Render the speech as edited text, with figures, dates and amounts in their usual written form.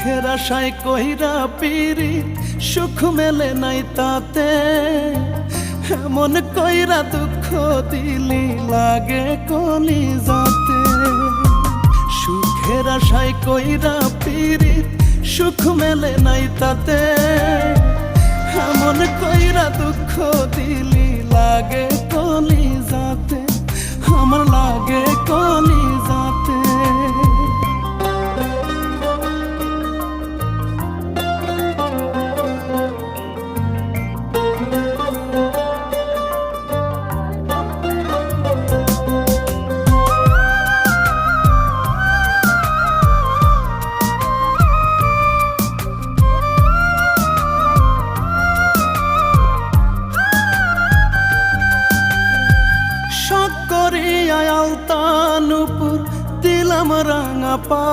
সুখের আশায় কইরা পিরিত সুখ মেলে নাই তাতে, এমন কইরা দুঃখ দিলি লাগে কলিজাতে। সুখের আশায় কইরা পিরিত সুখ মেলে নাই তাতে, এমন কইরা দুঃখ দিলি লাগে কলিজাতে, আমার লাগে কলিজাতে। আলতা নূপুর দিলাম রাঙা পা,